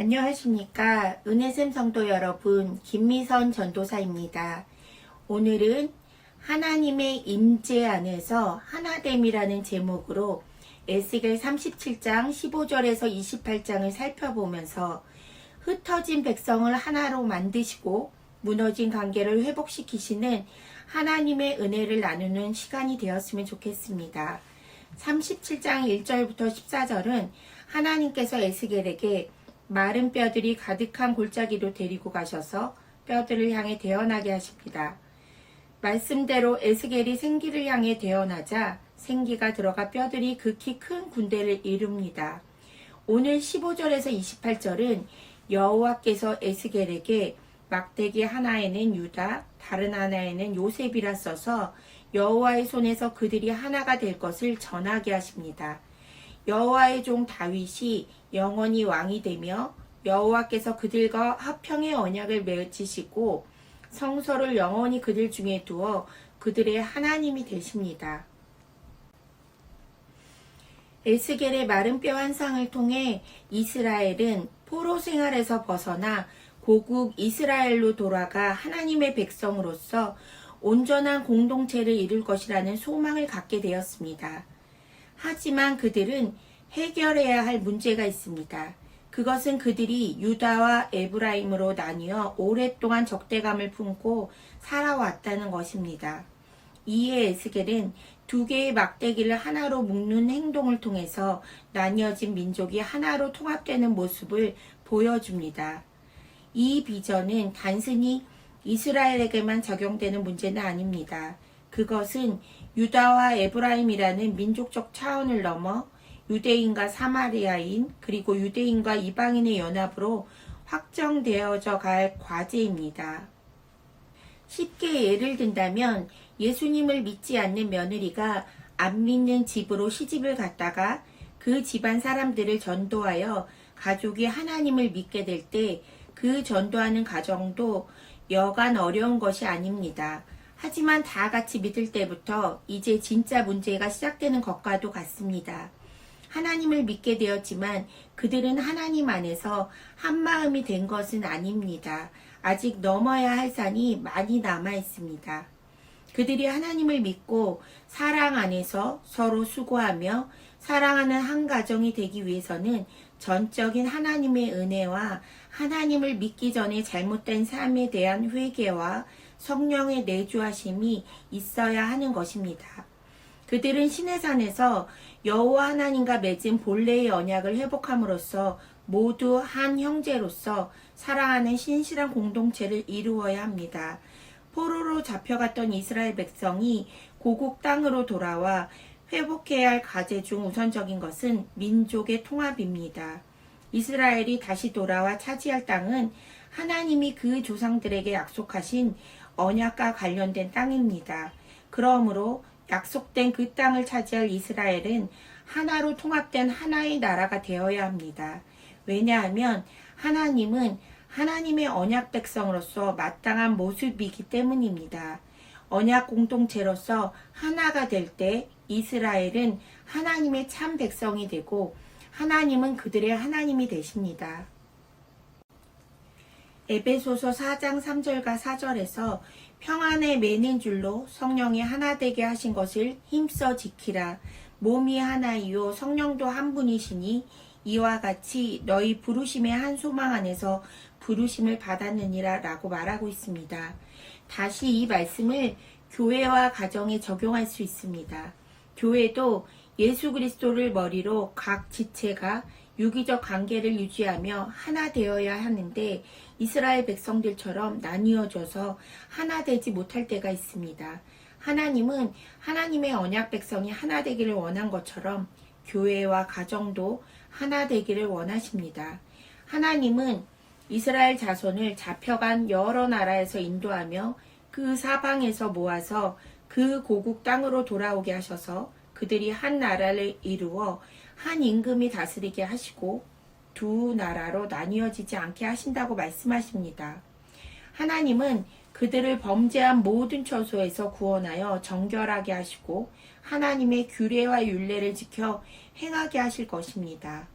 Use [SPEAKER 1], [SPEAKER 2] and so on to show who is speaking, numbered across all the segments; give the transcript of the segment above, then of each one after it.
[SPEAKER 1] 안녕하십니까. 은혜샘 성도 여러분, 김미선 전도사입니다. 오늘은 하나님의 임재 안에서 하나됨이라는 제목으로 에스겔 37장 15절에서 28장을 살펴보면서 흩어진 백성을 하나로 만드시고 무너진 관계를 회복시키시는 하나님의 은혜를 나누는 시간이 되었으면 좋겠습니다. 37장 1절부터 14절은 하나님께서 에스겔에게 마른 뼈들이 가득한 골짜기로 데리고 가셔서 뼈들을 향해 대언하게 하십니다. 말씀대로 에스겔이 생기를 향해 대언하자 생기가 들어가 뼈들이 극히 큰 군대를 이룹니다. 오늘 15절에서 28절은 여호와께서 에스겔에게 막대기 하나에는 유다, 다른 하나에는 요셉이라 써서 여호와의 손에서 그들이 하나가 될 것을 전하게 하십니다. 여호와의 종 다윗이 영원히 왕이 되며 여호와께서 그들과 화평의 언약을 맺으시고 성소를 영원히 그들 중에 두어 그들의 하나님이 되십니다. 에스겔의 마른 뼈 환상을 통해 이스라엘은 포로 생활에서 벗어나 고국 이스라엘로 돌아가 하나님의 백성으로서 온전한 공동체를 이룰 것이라는 소망을 갖게 되었습니다. 하지만 그들은 해결해야 할 문제가 있습니다. 그것은 그들이 유다와 에브라임으로 나뉘어 오랫동안 적대감을 품고 살아왔다는 것입니다. 이에 에스겔은 두 개의 막대기를 하나로 묶는 행동을 통해서 나뉘어진 민족이 하나로 통합되는 모습을 보여줍니다. 이 비전은 단순히 이스라엘에게만 적용되는 문제는 아닙니다. 그것은 유다와 에브라임이라는 민족적 차원을 넘어 유대인과 사마리아인 그리고 유대인과 이방인의 연합으로 확정되어져 갈 과제입니다. 쉽게 예를 든다면 예수님을 믿지 않는 며느리가 안 믿는 집으로 시집을 갔다가 그 집안 사람들을 전도하여 가족이 하나님을 믿게 될 때 그 전도하는 과정도 여간 어려운 것이 아닙니다. 하지만 다 같이 믿을 때부터 이제 진짜 문제가 시작되는 것과도 같습니다. 하나님을 믿게 되었지만 그들은 하나님 안에서 한마음이 된 것은 아닙니다. 아직 넘어야 할 산이 많이 남아 있습니다. 그들이 하나님을 믿고 사랑 안에서 서로 수고하며 사랑하는 한 가정이 되기 위해서는 전적인 하나님의 은혜와 하나님을 믿기 전에 잘못된 삶에 대한 회개와 성령의 내주하심이 있어야 하는 것입니다. 그들은 시내산에서 여호와 하나님과 맺은 본래의 언약을 회복함으로써 모두 한 형제로서 사랑하는 신실한 공동체를 이루어야 합니다. 포로로 잡혀갔던 이스라엘 백성이 고국 땅으로 돌아와 회복해야 할 과제 중 우선적인 것은 민족의 통합입니다. 이스라엘이 다시 돌아와 차지할 땅은 하나님이 그 조상들에게 약속하신 언약과 관련된 땅입니다. 그러므로 약속된 그 땅을 차지할 이스라엘은 하나로 통합된 하나의 나라가 되어야 합니다. 왜냐하면 하나님은 하나님의 언약 백성으로서 마땅한 모습이기 때문입니다. 언약 공동체로서 하나가 될 때 이스라엘은 하나님의 참 백성이 되고 하나님은 그들의 하나님이 되십니다. 에베소서 4장 3절과 4절에서 평안에 매는 줄로 성령이 하나 되게 하신 것을 힘써 지키라. 몸이 하나이요 성령도 한 분이시니 이와 같이 너희 부르심의 한 소망 안에서 부르심을 받았느니라 라고 말하고 있습니다. 다시 이 말씀을 교회와 가정에 적용할 수 있습니다. 교회도 예수 그리스도를 머리로 각 지체가 유기적 관계를 유지하며 하나 되어야 하는데 이스라엘 백성들처럼 나뉘어져서 하나 되지 못할 때가 있습니다. 하나님은 하나님의 언약 백성이 하나 되기를 원한 것처럼 교회와 가정도 하나 되기를 원하십니다. 하나님은 이스라엘 자손을 잡혀간 여러 나라에서 인도하며 그 사방에서 모아서 그 고국 땅으로 돌아오게 하셔서 그들이 한 나라를 이루어 한 임금이 다스리게 하시고 두 나라로 나뉘어지지 않게 하신다고 말씀하십니다. 하나님은 그들을 범죄한 모든 처소에서 구원하여 정결하게 하시고 하나님의 규례와 율례를 지켜 행하게 하실 것입니다.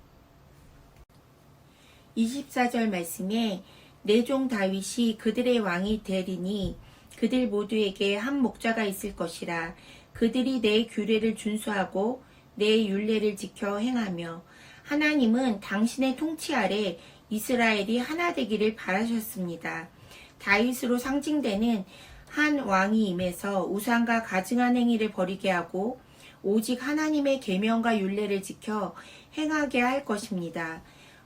[SPEAKER 1] 24절 말씀에 내 종 다윗이 그들의 왕이 되리니 그들 모두에게 한 목자가 있을 것이라. 그들이 내 규례를 준수하고 내 율례를 지켜 행하며. 하나님은 당신의 통치 아래 이스라엘이 하나 되기를 바라셨습니다. 다윗으로 상징되는 한 왕이 임해서 우상과 가증한 행위를 버리게 하고 오직 하나님의 계명과 율례를 지켜 행하게 할 것입니다.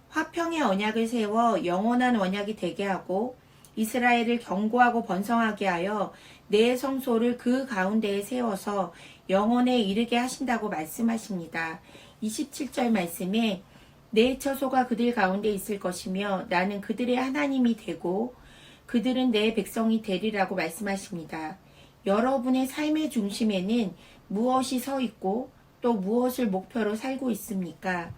[SPEAKER 1] 화평의 언약을 세워 영원한 언약이 되게 하고 이스라엘을 견고하고 번성하게 하여 내 성소를 그 가운데에 세워서 영원에 이르게 하신다고 말씀하십니다. 27절 말씀에 내 처소가 그들 가운데 있을 것이며 나는 그들의 하나님이 되고 그들은 내 백성이 되리라고 말씀하십니다. 여러분의 삶의 중심에는 무엇이 서 있고 또 무엇을 목표로 살고 있습니까?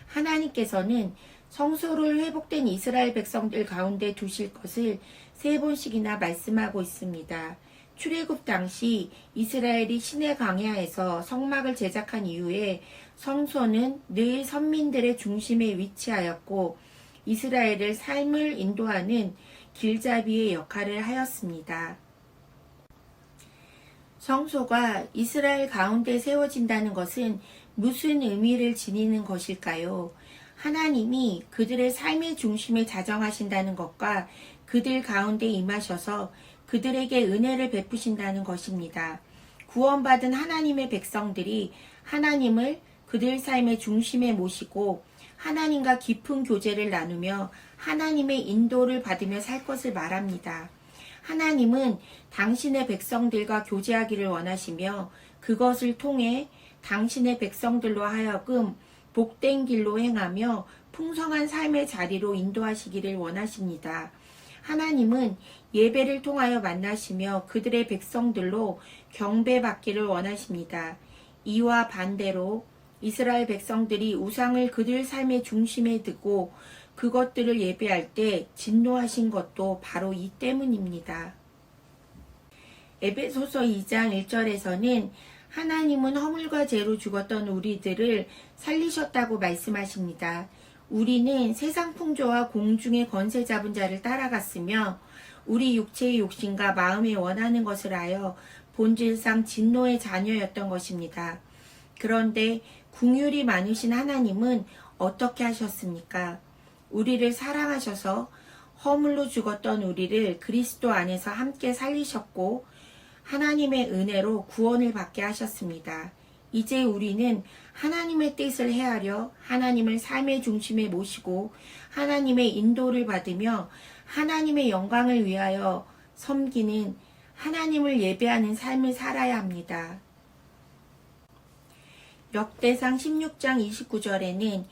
[SPEAKER 1] 하나님께서는 성소를 회복된 이스라엘 백성들 가운데 두실 것을 3번씩이나 말씀하고 있습니다. 출애굽 당시 이스라엘이 시내 광야에서 성막을 제작한 이후에 성소는 늘 선민들의 중심에 위치하였고 이스라엘을 삶을 인도하는 길잡이의 역할을 하였습니다. 성소가 이스라엘 가운데 세워진다는 것은 무슨 의미를 지니는 것일까요? 하나님이 그들의 삶의 중심에 자정하신다는 것과 그들 가운데 임하셔서 그들에게 은혜를 베푸신다는 것입니다. 구원받은 하나님의 백성들이 하나님을 그들 삶의 중심에 모시고 하나님과 깊은 교제를 나누며 하나님의 인도를 받으며 살 것을 말합니다. 하나님은 당신의 백성들과 교제하기를 원하시며 그것을 통해 당신의 백성들로 하여금 복된 길로 행하며 풍성한 삶의 자리로 인도하시기를 원하십니다. 하나님은 예배를 통하여 만나시며 그들의 백성들로 경배받기를 원하십니다. 이와 반대로 이스라엘 백성들이 우상을 그들 삶의 중심에 두고 그것들을 예배할 때 진노하신 것도 바로 이 때문입니다. 에베소서 2장 1절에서는 하나님은 허물과 죄로 죽었던 우리들을 살리셨다고 말씀하십니다. 우리는 세상 풍조와 공중의 권세 잡은 자를 따라갔으며 우리 육체의 욕심과 마음에 원하는 것을 하여 본질상 진노의 자녀였던 것입니다. 그런데 긍휼이 많으신 하나님은 어떻게 하셨습니까? 우리를 사랑하셔서 허물로 죽었던 우리를 그리스도 안에서 함께 살리셨고 하나님의 은혜로 구원을 받게 하셨습니다. 이제 우리는 하나님의 뜻을 헤아려 하나님을 삶의 중심에 모시고 하나님의 인도를 받으며 하나님의 영광을 위하여 섬기는 하나님을 예배하는 삶을 살아야 합니다. 역대상 16장 29절에는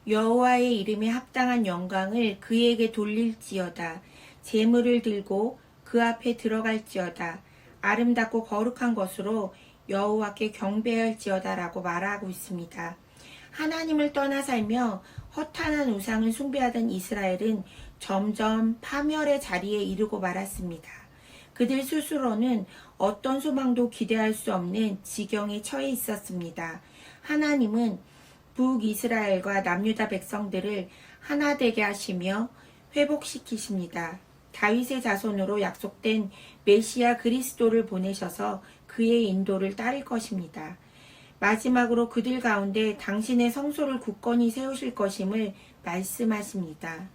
[SPEAKER 1] 여호와의 이름에 합당한 영광을 그에게 돌릴지어다. 제물을 들고 그 앞에 들어갈지어다. 아름답고 거룩한 것으로 여호와께 경배할지어다 라고 말하고 있습니다. 하나님을 떠나 살며 허탄한 우상을 숭배하던 이스라엘은 점점 파멸의 자리에 이르고 말았습니다. 그들 스스로는 어떤 소망도 기대할 수 없는 지경에 처해 있었습니다. 하나님은 북이스라엘과 남유다 백성들을 하나 되게 하시며 회복시키십니다. 다윗의 자손으로 약속된 메시아 그리스도를 보내셔서 그의 인도를 따를 것입니다. 마지막으로 그들 가운데 당신의 성소를 굳건히 세우실 것임을 말씀하십니다.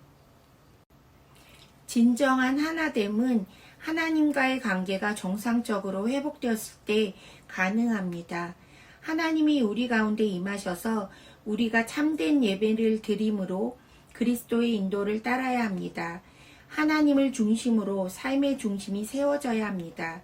[SPEAKER 1] 진정한 하나됨은 하나님과의 관계가 정상적으로 회복되었을 때 가능합니다. 하나님이 우리 가운데 임하셔서 우리가 참된 예배를 드림으로 그리스도의 인도를 따라야 합니다. 하나님을 중심으로 삶의 중심이 세워져야 합니다.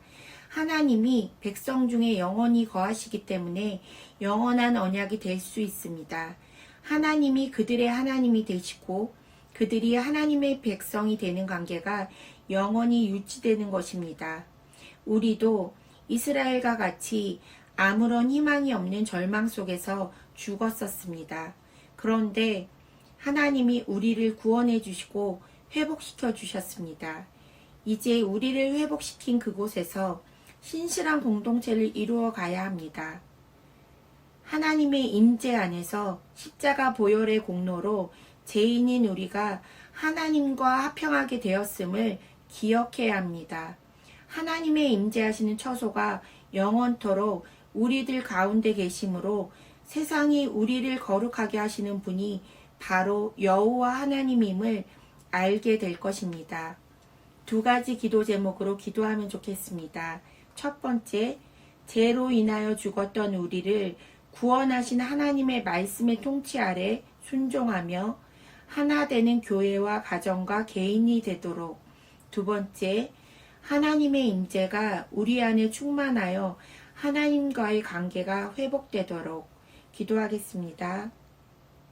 [SPEAKER 1] 하나님이 백성 중에 영원히 거하시기 때문에 영원한 언약이 될 수 있습니다. 하나님이 그들의 하나님이 되시고 그들이 하나님의 백성이 되는 관계가 영원히 유지되는 것입니다. 우리도 이스라엘과 같이 아무런 희망이 없는 절망 속에서 죽었었습니다. 그런데 하나님이 우리를 구원해 주시고 회복시켜 주셨습니다. 이제 우리를 회복시킨 그곳에서 신실한 공동체를 이루어 가야 합니다. 하나님의 임재 안에서 십자가 보혈의 공로로 죄인인 우리가 하나님과 화평하게 되었음을 기억해야 합니다. 하나님의 임재하시는 처소가 영원토록 우리들 가운데 계심으로 세상이 우리를 거룩하게 하시는 분이 바로 여호와 하나님임을 알게 될 것입니다. 두 가지 기도 제목으로 기도하면 좋겠습니다. 첫 번째, 죄로 인하여 죽었던 우리를 구원하신 하나님의 말씀의 통치 아래 순종하며 하나 되는 교회와 가정과 개인이 되도록. 두 번째, 하나님의 임재가 우리 안에 충만하여 하나님과의 관계가 회복되도록 기도하겠습니다.